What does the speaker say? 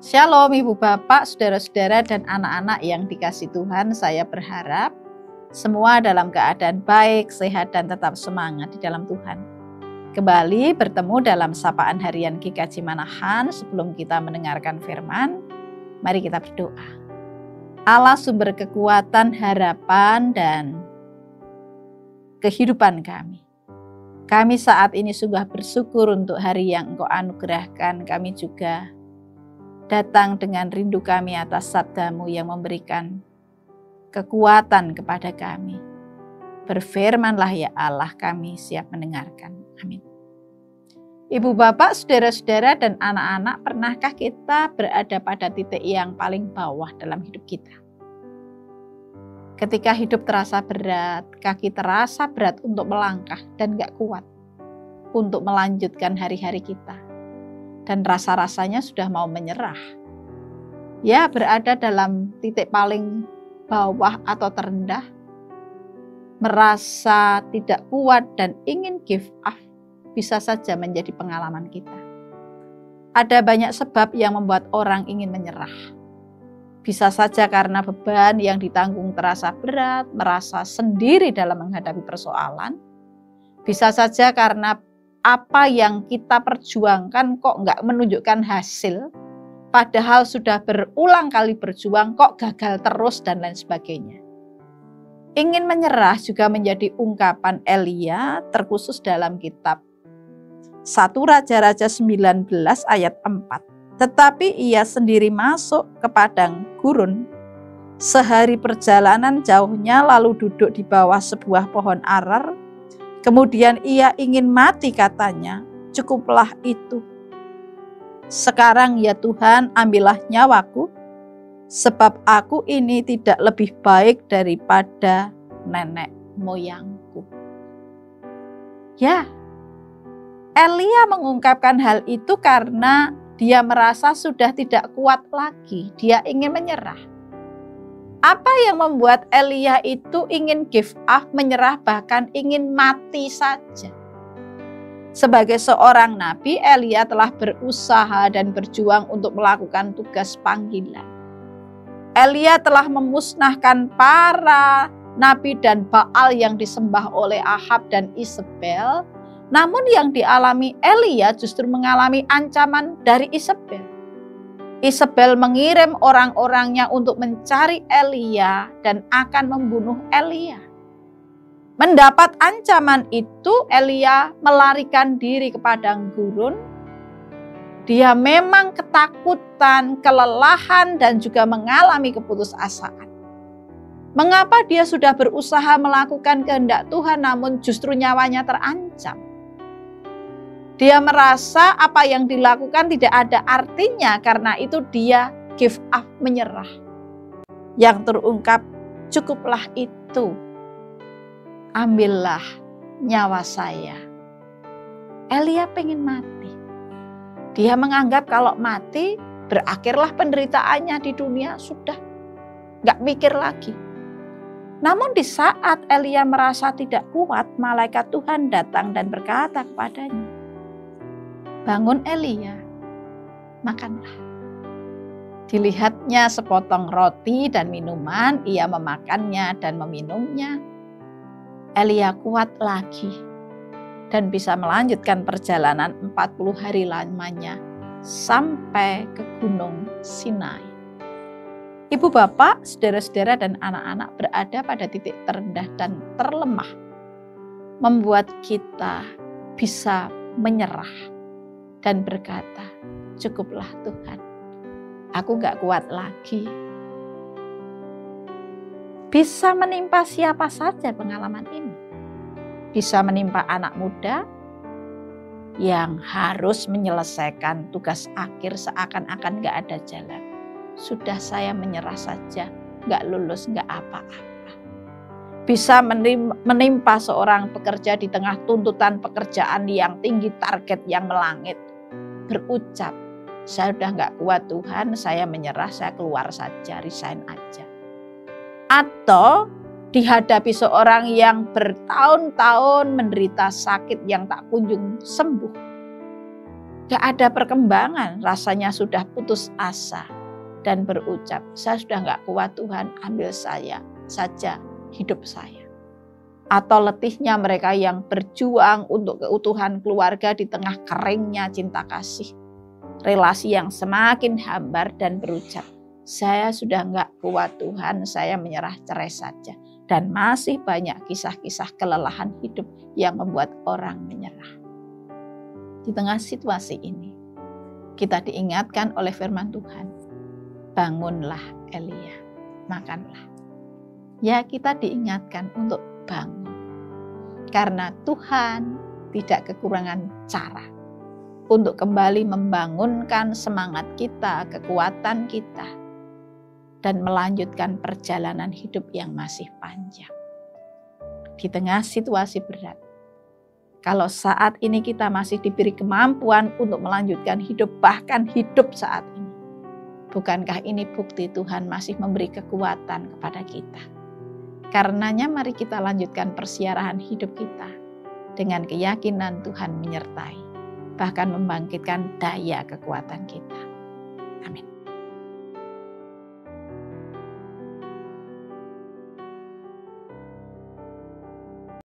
Shalom Ibu Bapak, Saudara-saudara dan anak-anak yang dikasihi Tuhan. Saya berharap semua dalam keadaan baik, sehat dan tetap semangat di dalam Tuhan. Kembali bertemu dalam sapaan harian GKJ Manahan. Sebelum kita mendengarkan firman, mari kita berdoa. Allah sumber kekuatan, harapan dan kehidupan kami. Kami saat ini sungguh bersyukur untuk hari yang Engkau anugerahkan. Kami juga datang dengan rindu kami atas sabda-Mu yang memberikan kekuatan kepada kami. Berfirmanlah ya Allah, kami siap mendengarkan. Amin. Ibu Bapak, saudara-saudara dan anak-anak, pernahkah kita berada pada titik yang paling bawah dalam hidup kita? Ketika hidup terasa berat, kaki terasa berat untuk melangkah dan gak kuat untuk melanjutkan hari-hari kita. Dan rasa-rasanya sudah mau menyerah. Ya, berada dalam titik paling bawah atau terendah, merasa tidak kuat dan ingin give up, bisa saja menjadi pengalaman kita. Ada banyak sebab yang membuat orang ingin menyerah. Bisa saja karena beban yang ditanggung terasa berat, merasa sendiri dalam menghadapi persoalan. Bisa saja karena apa yang kita perjuangkan kok nggak menunjukkan hasil, padahal sudah berulang kali berjuang kok gagal terus dan lain sebagainya. Ingin menyerah juga menjadi ungkapan Elia terkhusus dalam kitab 1 Raja-Raja 19 ayat 4. Tetapi ia sendiri masuk ke padang gurun sehari perjalanan jauhnya, lalu duduk di bawah sebuah pohon arar. Kemudian ia ingin mati, katanya, cukuplah itu. Sekarang ya Tuhan, ambillah nyawaku, sebab aku ini tidak lebih baik daripada nenek moyangku. Ya, Elia mengungkapkan hal itu karena dia merasa sudah tidak kuat lagi, dia ingin menyerah. Apa yang membuat Elia itu ingin give up, menyerah, bahkan ingin mati saja? Sebagai seorang nabi, Elia telah berusaha dan berjuang untuk melakukan tugas panggilan. Elia telah memusnahkan para nabi dan Baal yang disembah oleh Ahab dan Isabel. Namun yang dialami Elia justru mengalami ancaman dari Isabel. Isabel mengirim orang-orangnya untuk mencari Elia dan akan membunuh Elia. Mendapat ancaman itu, Elia melarikan diri ke padang gurun. Dia memang ketakutan, kelelahan, dan juga mengalami keputusasaan. Mengapa dia sudah berusaha melakukan kehendak Tuhan namun justru nyawanya terancam? Dia merasa apa yang dilakukan tidak ada artinya, karena itu dia give up, menyerah. Yang terungkap, cukuplah itu. Ambillah nyawa saya. Elia pengen mati. Dia menganggap kalau mati berakhirlah penderitaannya di dunia, sudah. Gak mikir lagi. Namun di saat Elia merasa tidak kuat, malaikat Tuhan datang dan berkata kepadanya, "Bangun Elia, makanlah." Dilihatnya sepotong roti dan minuman, ia memakannya dan meminumnya. Elia kuat lagi dan bisa melanjutkan perjalanan 40 hari lamanya sampai ke Gunung Sinai. Ibu Bapak, saudara-saudara dan anak-anak berada pada titik terendah dan terlemah, membuat kita bisa menyerah dan berkata, cukuplah Tuhan, aku gak kuat lagi. Bisa menimpa siapa saja pengalaman ini. Bisa menimpa anak muda yang harus menyelesaikan tugas akhir seakan-akan gak ada jalan. Sudah, saya menyerah saja, gak lulus, gak apa-apa. Bisa menimpa seorang pekerja di tengah tuntutan pekerjaan yang tinggi, target yang melangit. Berucap, saya udah gak kuat Tuhan, saya menyerah, saya keluar saja, resign aja. Atau dihadapi seorang yang bertahun-tahun menderita sakit yang tak kunjung sembuh. gak ada perkembangan, rasanya sudah putus asa dan berucap, saya sudah gak kuat Tuhan, ambil saya saja hidup saya. Atau letihnya mereka yang berjuang untuk keutuhan keluarga di tengah keringnya cinta kasih. Relasi yang semakin hambar dan berucap, saya sudah gak kuat Tuhan, saya menyerah, cerai saja. Dan masih banyak kisah-kisah kelelahan hidup yang membuat orang menyerah. Di tengah situasi ini, kita diingatkan oleh firman Tuhan, bangunlah Elia, makanlah. Ya, kita diingatkan untuk bangun. Karena Tuhan tidak kekurangan cara untuk kembali membangunkan semangat kita, kekuatan kita, dan melanjutkan perjalanan hidup yang masih panjang. Di tengah situasi berat, kalau saat ini kita masih diberi kemampuan untuk melanjutkan hidup, bahkan hidup saat ini, bukankah ini bukti Tuhan masih memberi kekuatan kepada kita? Karenanya mari kita lanjutkan persiaran hidup kita dengan keyakinan Tuhan menyertai, bahkan membangkitkan daya kekuatan kita.